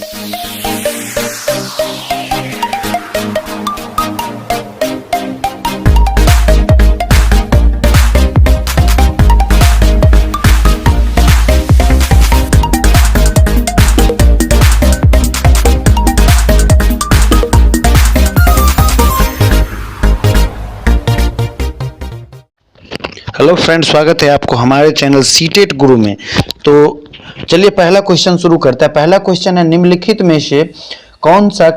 Hello friends, स्वागत है आपको हमारे चैनल सीटेट गुरु में। तो चलिए पहला क्वेश्चन शुरू करते हैं। पहला क्वेश्चन है, निम्नलिखित में से कौन सा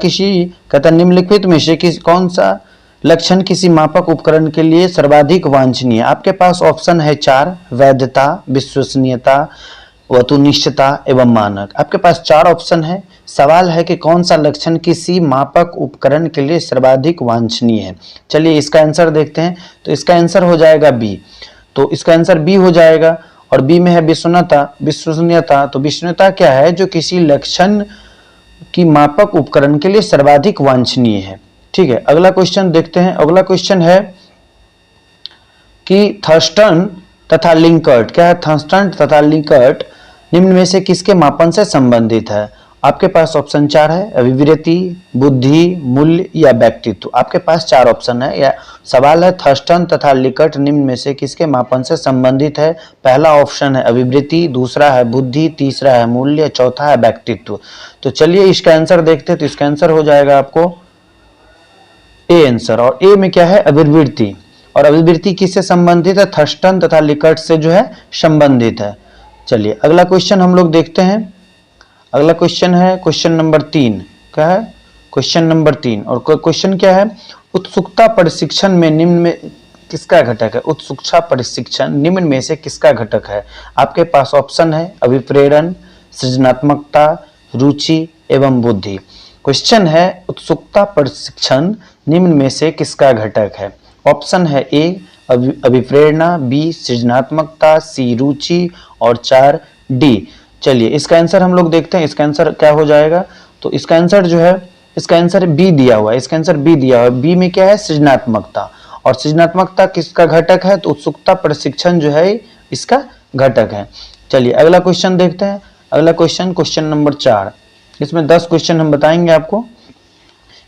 कौन सा लक्षण किसी मापक उपकरण के लिए सर्वाधिक वांछनीय है। आपके पास ऑप्शन है 4, वैधता, विश्वसनीयता, वस्तुनिष्ठता एवं मानक। आपके पास 4 ऑप्शन है। सवाल है कि कौन सा लक्षण किसी मापक उपकरण के लिए सर्वाधिक वांछनीय है। चलिए इसका आंसर देखते हैं। तो इसका आंसर हो जाएगा बी। तो इसका आंसर बी हो जाएगा। और बी में है विश्वसनीयता। तो विश्वसनीयता क्या है? जो किसी लक्षण की मापक उपकरण के लिए सर्वाधिक वांछनीय है। ठीक है, अगला क्वेश्चन देखते हैं। अगला क्वेश्चन है कि थर्स्टन तथा लिंकर्ट, क्या है? थर्स्टन तथा लिंकर्ट निम्न में से किसके मापन से संबंधित है? आपके पास ऑप्शन 4 है, अभिवृत्ति, बुद्धि, मूल्य या व्यक्तित्व। आपके पास 4 ऑप्शन है। या सवाल है, थर्स्टन तथा लिंकर्ट निम्न में से किसके मापन से संबंधित है? पहला ऑप्शन है अभिवृत्ति, दूसरा है बुद्धि, तीसरा है मूल्य, चौथा है व्यक्तित्व। तो चलिए इसका आंसर देखते हैं। तो इसका आंसर हो जाएगा आपको ए आंसर। और ए में क्या है? अभिवृत्ति। और अभिवृत्ति किससे संबंधित है? थर्स्टन तथा लिंकर्ट से जो है संबंधित है। चलिए अगला क्वेश्चन हम लोग देखते हैं। अगला क्वेश्चन है क्वेश्चन नंबर 3। क्या है? Question number 3। और क्वेश्चन क्या है? उत्सुकता परीक्षण में निम्न में किसका घटक है? उत्सुकता परीक्षण निम्न में से किसका घटक है? आपके पास ऑप्शन है अभिप्रेरण, सृजनात्मकता, रुचि एवं बुद्धि। क्वेश्चन है, उत्सुकता परीक्षण निम्न में से किसका घटक है? ऑप्शन है ए अभिप्रेरणा, बी सृजनात्मकता, सी रुचि और 4 डी। चलिए इसका आंसर हम लोग देखते हैं। इसका आंसर क्या हो जाएगा? तो इसका आंसर जो है, इसका आंसर बी दिया हुआ है। इसका आंसर बी दिया हुआ है। बी में क्या है? सृजनात्मकता। और सृजनात्मकता किसका घटक है? तो उत्सुकता प्रशिक्षण जो है इसका घटक है। चलिए अगला क्वेश्चन देखते हैं। अगला क्वेश्चन नंबर 4। इसमें 10 क्वेश्चन हम बताएंगे आपको।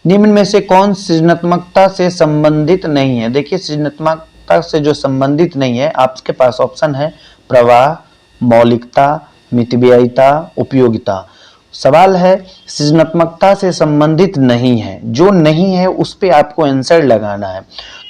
निम्न में से कौन सृजनात्मकता से संबंधित नहीं है? देखिए सृजनात्मकता से जो संबंधित नहीं है, आपके पास ऑप्शन है प्रवाह, मौलिकता, मितव्ययिता, उपयोगिता। सवाल है सृजनात्मकता से संबंधित नहीं है। जो नहीं है उस पे आपको आंसर लगाना है।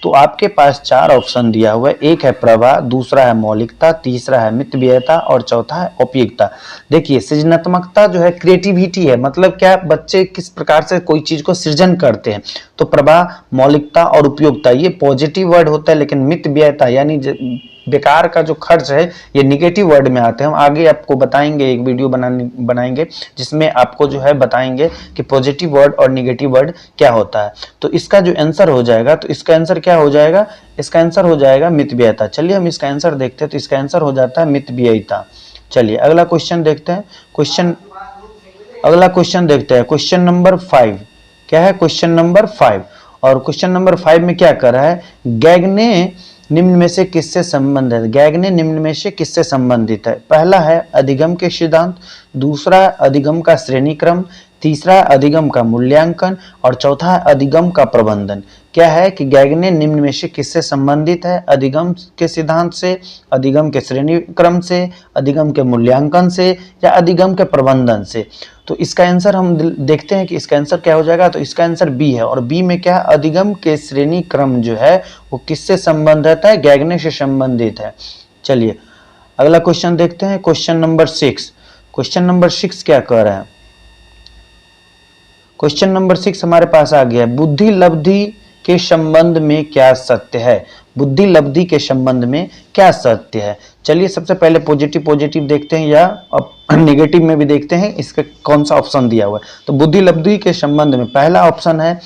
तो आपके पास 4 ऑप्शन दिया हुआ है। एक है प्रवाह, दूसरा है मौलिकता, तीसरा है मितव्ययिता और चौथा है उपयोगिता। देखिए सृजनात्मकता जो है क्रिएटिविटी है। मतलब क्या, बच्चे किस प्रकार से कोई चीज को सृजन करते हैं। तो प्रवाह, मौलिकता और उपयोगिता ये पॉजिटिव वर्ड होता है। लेकिन मितव्ययिता यानी बेकार का जो खर्च है ये निगेटिव वर्ड में आते हैं। हम आगे आपको बताएंगे, एक वीडियो बनाएंगे जिसमें आपको जो है बताएंगे कि पॉजिटिव वर्ड और निगेटिव वर्ड क्या होता है। तो इसका जो आंसर हो जाएगा, तो इसका आंसर क्या हो जाएगा? इसका आंसर हो जाएगा मितव्ययिता। चलिए हम इसका आंसर देखते हैं। तो इसका आंसर हो जाता है मितव्ययिता। चलिए अगला क्वेश्चन देखते हैं। अगला क्वेश्चन देखते हैं। Question number 5। क्या है? Question number 5। और क्वेश्चन नंबर 5 में क्या कर रहा है? गैग ने निम्न में से किससे संबंधित है? गैग ने निम्न में से किससे संबंधित है? पहला है अधिगम के सिद्धांत, दूसरा अधिगम का श्रेणी क्रम, तीसरा अधिगम का मूल्यांकन और चौथा है अधिगम का प्रबंधन। क्या है कि गैग ने निम्न में से किससे संबंधित है? अधिगम के सिद्धांत से, अधिगम के श्रेणी क्रम से, अधिगम के मूल्यांकन से या अधिगम के प्रबंधन से। तो इसका आंसर हम देखते हैं कि इसका आंसर क्या हो जाएगा। तो इसका आंसर बी है। और बी में क्या है? अधिगम के श्रेणी क्रम जो है वो किससे संबंधित है? गैगने से संबंधित है। चलिए अगला क्वेश्चन देखते हैं। Question number 6। क्वेश्चन नंबर 6 क्या कह रहा है? क्वेश्चन नंबर 6 हमारे पास आ गया है, बुद्धि लब्धि के संबंध में क्या सत्य है? बुद्धि लब्धि के संबंध में क्या सत्य है? चलिए सबसे पहले पॉजिटिव देखते हैं या नेगेटिव में भी देखते हैं इसका कौन सा ऑप्शन दिया हुआ है। तो बुद्धि लब्धि के संबंध में पहला ऑप्शन है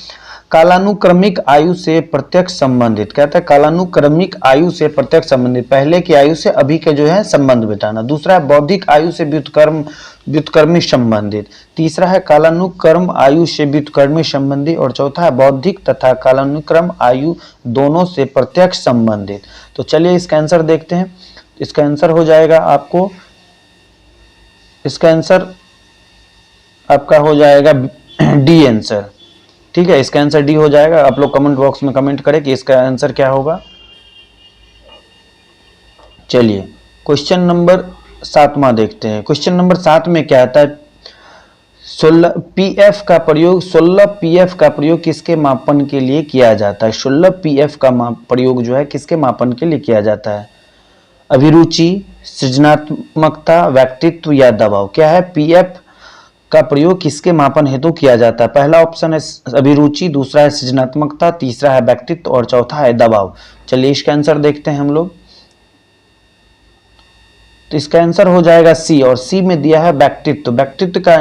कालानुक्रमिक आयु से प्रत्यक्ष संबंधित। कहता है कालानुक्रमिक आयु से प्रत्यक्ष संबंधित, पहले की आयु से अभी के जो है संबंध बिठाना। दूसरा है बौद्धिक आयु से व्युत्क्रमी संबंधित। तीसरा है कालानुक्रम आयु से व्युत्क्रमी संबंधी। और चौथा है बौद्धिक तथा कालानुक्रम आयु दोनों से प्रत्यक्ष संबंधित। तो चलिए इसका आंसर देखते हैं। इसका आंसर हो जाएगा आपको, इसका आंसर आपका हो जाएगा डी आंसर। ठीक है, इसका आंसर डी हो जाएगा। आप लोग कमेंट बॉक्स में कमेंट करें कि इसका आंसर क्या होगा। चलिए क्वेश्चन नंबर 7वां देखते हैं। क्वेश्चन नंबर 7 में क्या आता है, 16 पीएफ का प्रयोग 16 पीएफ का प्रयोग किसके मापन के लिए किया जाता है? 16 पीएफ का प्रयोग जो है किसके मापन के लिए किया जाता है? अभिरुचि, सृजनात्मकता, व्यक्तित्व या दबाव? क्या है, पीएफ का प्रयोग किसके मापन हेतु किया जाता है? पहला ऑप्शन है अभिरुचि, दूसरा है सृजनात्मकता, तीसरा है व्यक्तित्व और चौथा है दबाव। चलिए इसका आंसर देखते हैं हम लोग। तो इसका आंसर हो जाएगा सी, और सी में दिया है व्यक्तित्व। व्यक्तित्व का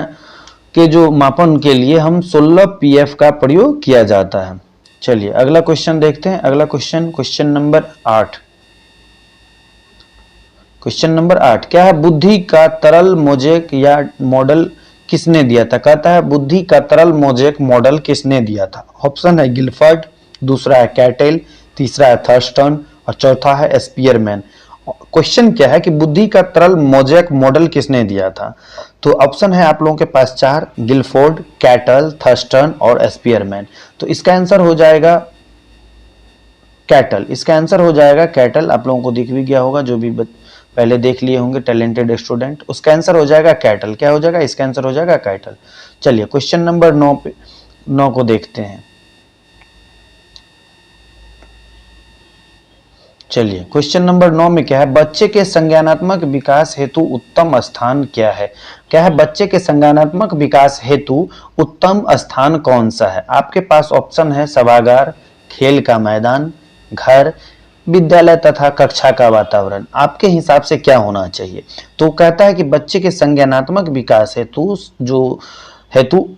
के जो मापन के लिए हम 16 पीएफ का प्रयोग किया जाता है। चलिए अगला क्वेश्चन देखते हैं। अगला question, question number 8। Question number 8 क्या है, बुद्धि का तरल मोजेक या मॉडल किसने दिया था? कहता है बुद्धि का तरल मोजेक मॉडल किसने दिया था? ऑप्शन है गिलफर्ड, दूसरा है कैटेल, तीसरा है थर्स्टन और चौथा है स्पीयरमैन। क्वेश्चन क्या है कि बुद्धि का तरल मोजेक मॉडल किसने दिया था? तो ऑप्शन है आप लोगों के पास 4, गिलफोर्ड, कैटल, थर्स्टन और स्पीयरमैन। तो इसका आंसर हो जाएगा कैटल। इसका आंसर हो जाएगा कैटल। आप लोगों को दिख भी गया होगा, जो भी पहले देख लिए होंगे टैलेंटेड स्टूडेंट। उसका आंसर हो जाएगा कैटल। क्या हो जाएगा? इसका आंसर हो जाएगा कैटल। चलिए क्वेश्चन नंबर 9 को देखते हैं। चलिए क्वेश्चन नंबर 9 में क्या है, बच्चे के संज्ञानात्मक विकास हेतु उत्तम स्थान क्या है? क्या है, बच्चे के संज्ञानात्मक विकास हेतु उत्तम स्थान कौन सा है? आपके पास ऑप्शन है सभागार, खेल का मैदान, घर, विद्यालय तथा कक्षा का वातावरण। आपके हिसाब से क्या होना चाहिए? तो कहता है कि बच्चे के संज्ञानात्मक विकास हेतु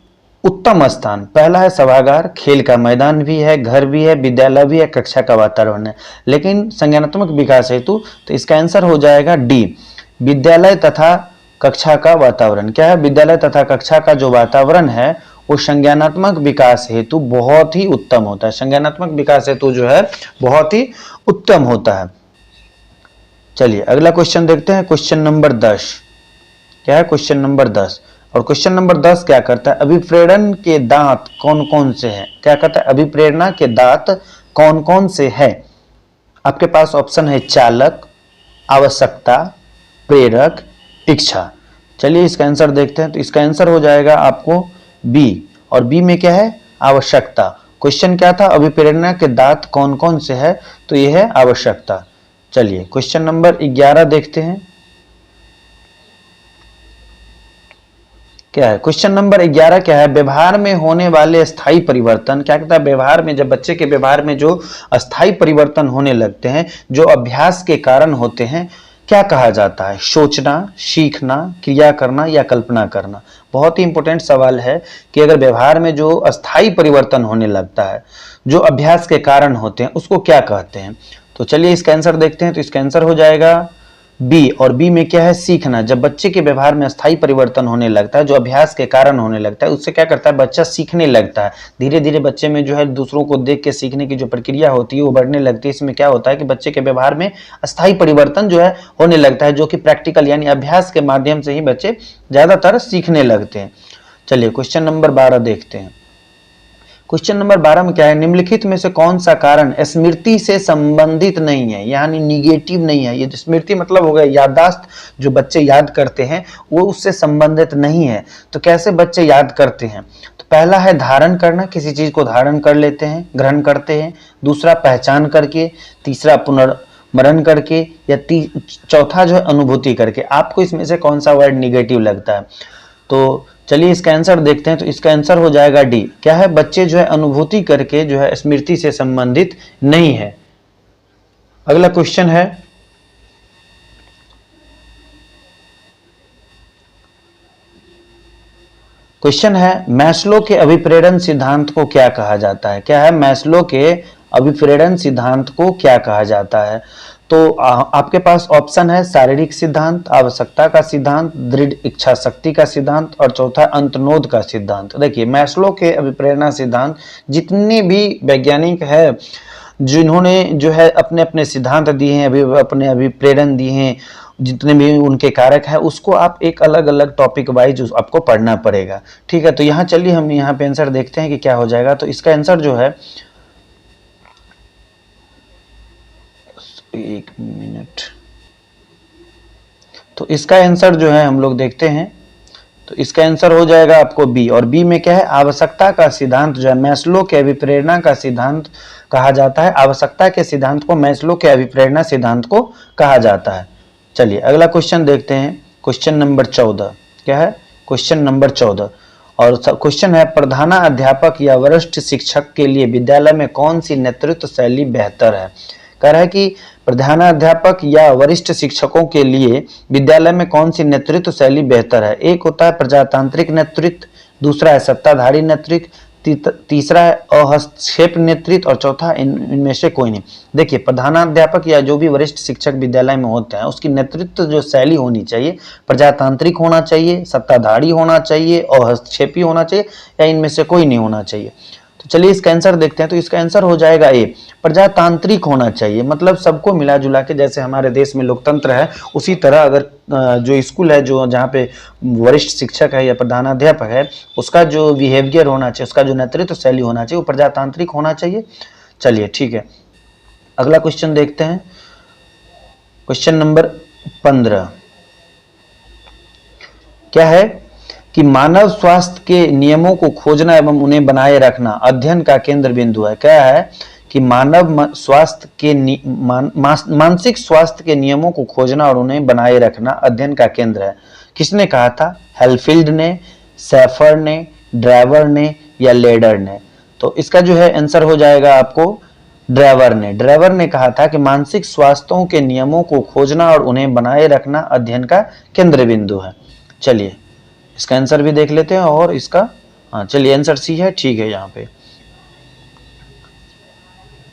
उत्तम स्थान, पहला है सभागार, खेल का मैदान भी है, घर भी है, विद्यालय भी है, कक्षा का वातावरण है। लेकिन संज्ञानात्मक विकास हेतु, तो इसका आंसर हो जाएगा डी, विद्यालय तथा कक्षा का वातावरण। क्या है, विद्यालय तथा कक्षा का जो वातावरण है वो संज्ञानात्मक विकास हेतु बहुत ही उत्तम होता है। संज्ञानात्मक विकास हेतु जो है बहुत ही उत्तम होता है। चलिए अगला क्वेश्चन देखते हैं। क्वेश्चन नंबर 10 क्या है, क्वेश्चन नंबर 10। और क्वेश्चन नंबर 10 क्या करता है, अभिप्रेरण के दांत कौन कौन से हैं? क्या कहता है, अभिप्रेरणा के दांत कौन कौन से हैं? आपके पास ऑप्शन है चालक, आवश्यकता, प्रेरक, इच्छा। चलिए इसका आंसर देखते हैं। तो इसका आंसर हो जाएगा आपको बी, और बी में क्या है, आवश्यकता। क्वेश्चन क्या था, अभिप्रेरणा के दांत कौन कौन से है? तो यह है आवश्यकता। चलिए क्वेश्चन नंबर 11 देखते हैं। क्या है, क्वेश्चन नंबर 11 क्या है, व्यवहार में होने वाले स्थायी परिवर्तन। क्या कहता है, व्यवहार में, जब बच्चे के व्यवहार में जो अस्थायी परिवर्तन होने लगते हैं, जो अभ्यास के कारण होते हैं, क्या कहा जाता है? सोचना, सीखना, क्रिया करना या कल्पना करना। बहुत ही इंपॉर्टेंट सवाल है कि अगर व्यवहार में जो अस्थायी परिवर्तन होने लगता है, जो अभ्यास के कारण होते हैं, उसको क्या कहते हैं? तो चलिए इसका आंसर देखते हैं। तो इसका आंसर हो जाएगा बी, और बी में क्या है, सीखना। जब बच्चे के व्यवहार में अस्थायी परिवर्तन होने लगता है, जो अभ्यास के कारण होने लगता है, उससे क्या करता है, बच्चा सीखने लगता है। धीरे धीरे बच्चे में जो है दूसरों को देख के सीखने की जो प्रक्रिया होती है वो बढ़ने लगती है। इसमें क्या होता है कि बच्चे के व्यवहार में अस्थायी परिवर्तन जो है होने लगता है, जो कि प्रैक्टिकल यानी अभ्यास के माध्यम से ही बच्चे ज्यादातर सीखने लगते हैं। चलिए क्वेश्चन नंबर 12 देखते हैं। क्वेश्चन नंबर 12 में क्या है, निम्नलिखित में से कौन सा कारण स्मृति से संबंधित नहीं है, यानी निगेटिव नहीं है? ये स्मृति मतलब हो गया याददाश्त, जो बच्चे याद करते हैं वो उससे संबंधित नहीं है। तो कैसे बच्चे याद करते हैं? तो पहला है धारण करना, किसी चीज को धारण कर लेते हैं, ग्रहण करते हैं। दूसरा पहचान करके, तीसरा पुनर्मरण करके, या चौथा जो है अनुभूति करके। आपको इसमें से कौन सा वर्ड निगेटिव लगता है? तो चलिए इसका आंसर देखते हैं। तो इसका आंसर हो जाएगा डी। क्या है, बच्चे जो है अनुभूति करके जो है स्मृति से संबंधित नहीं है। अगला क्वेश्चन है, क्वेश्चन है मैस्लो के अभिप्रेरण सिद्धांत को क्या कहा जाता है? क्या है, मैस्लो के अभिप्रेरण सिद्धांत को क्या कहा जाता है? तो आपके पास ऑप्शन है शारीरिक सिद्धांत, आवश्यकता का सिद्धांत, दृढ़ इच्छा शक्ति का सिद्धांत और चौथा अंतर्नोद का सिद्धांत। देखिए मैस्लो के अभिप्रेरणा सिद्धांत जितने भी वैज्ञानिक है जिन्होंने जो है अपने अपने सिद्धांत दिए हैं, अपने अभिप्रेरण दिए हैं, जितने भी उनके कारक है, उसको आप एक अलग अलग टॉपिक वाइज आपको पढ़ना पड़ेगा। ठीक है, तो यहाँ चलिए हम यहाँ पे आंसर देखते हैं कि क्या हो जाएगा। तो इसका आंसर जो है, एक मिनट, तो इसका आंसर जो है हम लोग देखते हैं, तो इसका आंसर हो जाएगा आपको बी। और बी में क्या है, आवश्यकता का सिद्धांत जो है, मैस्लो के अभिप्रेरणा का सिद्धांत कहा जाता है। आवश्यकता के सिद्धांत को मैस्लो के अभिप्रेरणा सिद्धांत को कहा जाता है। चलिए अगला क्वेश्चन देखते हैं, क्वेश्चन नंबर 14। क्या है, क्वेश्चन नंबर 14, और क्वेश्चन है, प्रधानाध्यापक या वरिष्ठ शिक्षक के लिए विद्यालय में कौन सी नेतृत्व शैली बेहतर है। कह रहा है कि प्रधानाध्यापक या वरिष्ठ शिक्षकों के लिए विद्यालय में कौन सी नेतृत्व शैली बेहतर है। एक होता है प्रजातांत्रिक नेतृत्व, दूसरा है सत्ताधारी नेतृत्व, तीसरा है अहस्तक्षेप नेतृत्व, और चौथा इनमें से कोई नहीं। देखिए, प्रधानाध्यापक या जो भी वरिष्ठ शिक्षक विद्यालय में होते हैं, उसकी नेतृत्व जो शैली होनी चाहिए, प्रजातांत्रिक होना चाहिए, सत्ताधारी होना चाहिए, अहस्तक्षेपी होना चाहिए, या इनमें से कोई नहीं होना चाहिए। तो चलिए इसका आंसर देखते हैं। तो इसका आंसर हो जाएगा ए, प्रजातांत्रिक होना चाहिए। मतलब सबको मिला जुला के, जैसे हमारे देश में लोकतंत्र है, उसी तरह अगर जो स्कूल है, जो जहाँ पे वरिष्ठ शिक्षक है या प्रधानाध्यापक है, उसका जो बिहेवियर होना चाहिए, उसका जो नेतृत्व शैली होना चाहिए, वो प्रजातांत्रिक होना चाहिए। चलिए ठीक है, अगला क्वेश्चन देखते हैं, क्वेश्चन नंबर 15। क्या है कि मानव स्वास्थ्य के नियमों को खोजना एवं उन्हें बनाए रखना अध्ययन का केंद्र बिंदु है। क्या है कि मानव स्वास्थ्य के मानसिक स्वास्थ्य के नियमों को खोजना और उन्हें बनाए रखना अध्ययन का केंद्र है। किसने कहा था, हेलफील्ड ने, सैफर ने, ड्राइवर ने, या लेडर ने। तो इसका जो है आंसर हो जाएगा आपको ड्राइवर ने। ड्राइवर ने कहा था कि मानसिक स्वास्थ्यों के नियमों को खोजना और उन्हें बनाए रखना अध्ययन का केंद्र बिंदु है। चलिए इसका आंसर भी देख लेते हैं, और इसका, हाँ चलिए आंसर सी है, ठीक है यहाँ पे।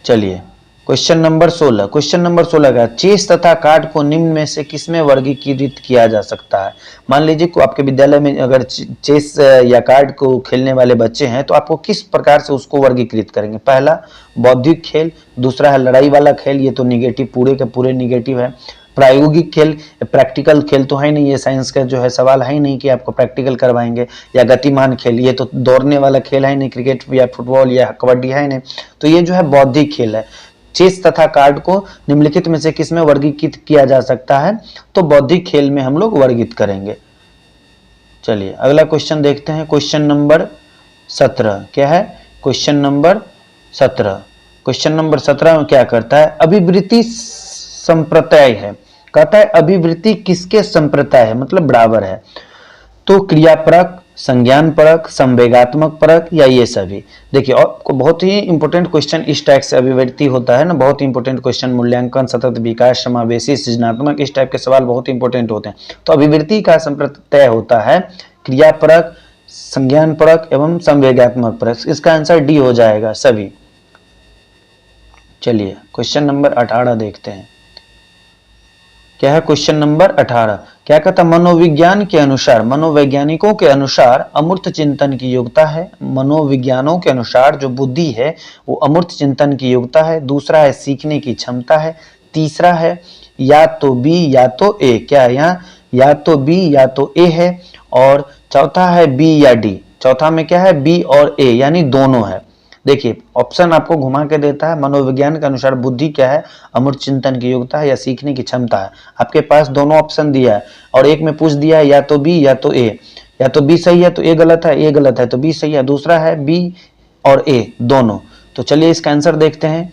चलिए क्वेश्चन नंबर 16। क्वेश्चन नंबर 16 का, चेस तथा कार्ड को निम्न में से किसमें वर्गीकृत किया जा सकता है। मान लीजिए को आपके विद्यालय में अगर चेस या कार्ड को खेलने वाले बच्चे हैं, तो आपको किस प्रकार से उसको वर्गीकृत करेंगे। पहला बौद्धिक खेल, दूसरा है लड़ाई वाला खेल, ये तो निगेटिव, पूरे के पूरे निगेटिव है। प्रायोगिक खेल, प्रैक्टिकल खेल तो है नहीं, ये साइंस का जो है सवाल है ही नहीं कि आपको प्रैक्टिकल करवाएंगे। या गतिमान खेल, ये तो दौड़ने वाला खेल है नहीं, क्रिकेट या फुटबॉल या कबड्डी है नहीं। तो ये जो है बौद्धिक खेल है। चेस तथा कार्ड को निम्नलिखित में से किसमें वर्गीकृत किया जा सकता है, तो बौद्धिक खेल में हम लोग वर्गीकृत करेंगे। चलिए अगला क्वेश्चन देखते हैं, क्वेश्चन नंबर 17। क्या है, क्वेश्चन नंबर 17। क्वेश्चन नंबर 17 में क्या करता है, अभिवृत्ति संप्रत्यय है। कहता है अभिवृत्ति किसके संप्रत्यय है, मतलब बराबर है। तो क्रियापरक, संज्ञान परक, संवेगात्मक परक, या ये सभी। देखिए और बहुत ही इंपॉर्टेंट क्वेश्चन इस टाइप से अभिव्यक्ति होता है ना, बहुत ही इंपॉर्टेंट क्वेश्चन, मूल्यांकन, सतत विकास, समावेशी, सृजनात्मक, इस टाइप के सवाल बहुत ही इंपॉर्टेंट होते हैं। तो अभिवृत्ति का संप्रत्यय होता है क्रियापरक, संज्ञान परक एवं संवेगात्मक परक। इसका आंसर डी हो जाएगा सभी। चलिए क्वेश्चन नंबर 18 देखते हैं। क्या है, क्वेश्चन नंबर 18। क्या कहता, मनोविज्ञान के अनुसार, मनोवैज्ञानिकों के अनुसार अमूर्त चिंतन की योग्यता है। मनोविज्ञानों के अनुसार जो बुद्धि है वो अमूर्त चिंतन की योग्यता है। दूसरा है सीखने की क्षमता है। तीसरा है या तो बी या तो ए। क्या है यहाँ, या तो बी या तो ए है। और चौथा है बी या डी। चौथा में क्या है, बी और ए, यानी दोनों है। देखिए ऑप्शन आपको घुमा के देता है, मनोविज्ञान के अनुसार बुद्धि क्या है, अमूर्त चिंतन की योग्यता है या सीखने की क्षमता है। आपके पास दोनों ऑप्शन दिया है, और एक में पूछ दिया है या तो बी या तो ए। या तो बी सही है तो ए गलत है, ए गलत है तो बी सही है। दूसरा है बी और ए दोनों। तो चलिए इसका आंसर देखते हैं।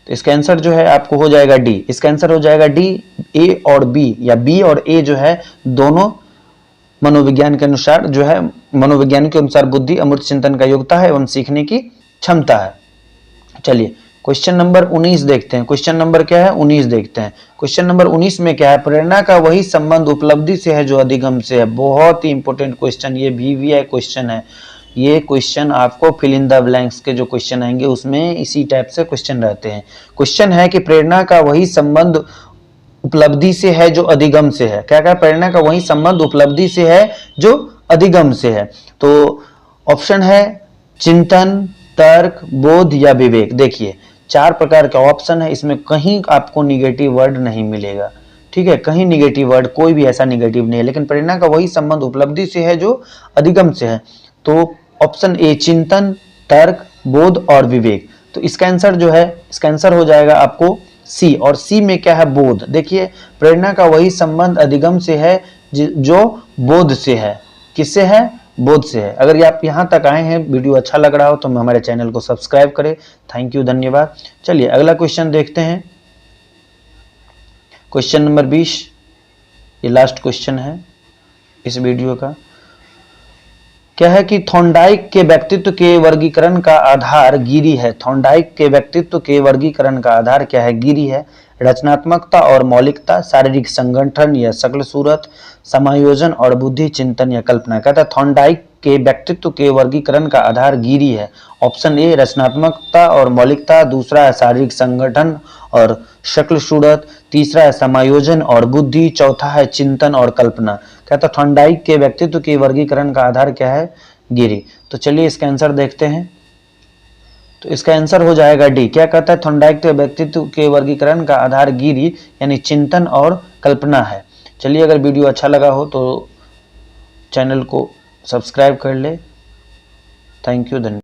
तो इसका आंसर जो है आपको हो जाएगा डी। इसका आंसर हो जाएगा डी, ए और बी, या बी और ए जो है दोनों मनोविज्ञान के अनुसार जो है, मनोविज्ञान के अनुसार बुद्धि अमूर्त चिंतन का योग्यता है एवं सीखने की क्षमता है। चलिए क्वेश्चन नंबर 19 देखते हैं। क्वेश्चन नंबर क्या है, 19 देखते हैं। क्वेश्चन नंबर 19 में क्या है, प्रेरणा का वही संबंध उपलब्धि से है जो अधिगम से है। बहुत ही इंपॉर्टेंट क्वेश्चन, ये VVI क्वेश्चन है। ये क्वेश्चन आपको फिल इन द ब्लैंक्स के जो क्वेश्चन आएंगे उसमें इसी टाइप से क्वेश्चन रहते हैं। क्वेश्चन है कि प्रेरणा का वही संबंध उपलब्धि से है जो अधिगम से है। क्या क्या, प्रेरणा का वही संबंध उपलब्धि से है जो अधिगम से है। तो ऑप्शन है चिंतन, तर्क, बोध या विवेक। देखिए 4 प्रकार के ऑप्शन है, इसमें कहीं आपको निगेटिव वर्ड नहीं मिलेगा, ठीक है, कहीं निगेटिव वर्ड कोई भी ऐसा निगेटिव नहीं है, लेकिन प्रेरणा का वही संबंध उपलब्धि से है जो अधिगम से है। तो ऑप्शन ए चिंतन, तर्क, बोध और विवेक। तो इसका आंसर जो है, इसका आंसर हो जाएगा आपको सी, और सी में क्या है, बोध। देखिए प्रेरणा का वही संबंध अधिगम से है जो बोध से है। किससे है, बोध से है। अगर आप यहाँ तक आए हैं, वीडियो अच्छा लग रहा हो तो हमारे चैनल को सब्सक्राइब करें। थैंक यू, धन्यवाद। चलिए अगला क्वेश्चन देखते हैं, क्वेश्चन नंबर 20, ये लास्ट क्वेश्चन है इस वीडियो का। क्या है कि थॉर्नडाइक के व्यक्तित्व के वर्गीकरण का आधार गिरी है। थॉर्नडाइक के व्यक्तित्व के वर्गीकरण का आधार क्या है, गिरी है। रचनात्मकता और मौलिकता, शारीरिक संगठन या शक्ल सूरत, समायोजन और बुद्धि, चिंतन या कल्पना। कहता है थॉर्नडाइक के व्यक्तित्व के वर्गीकरण का आधार गिरी है। ऑप्शन ए रचनात्मकता और मौलिकता, दूसरा है शारीरिक संगठन और शक्ल सूरत, तीसरा है समायोजन और बुद्धि, चौथा है चिंतन और कल्पना। कहता है थॉर्नडाइक के व्यक्तित्व के वर्गीकरण का आधार क्या है, गिरी। तो चलिए इसका आंसर देखते हैं। तो इसका आंसर हो जाएगा डी। क्या कहता है, थॉर्नडाइक के व्यक्तित्व के वर्गीकरण का आधार गिरी यानी चिंतन और कल्पना है। चलिए अगर वीडियो अच्छा लगा हो तो चैनल को सब्सक्राइब कर ले। थैंक यू, धन्यवाद।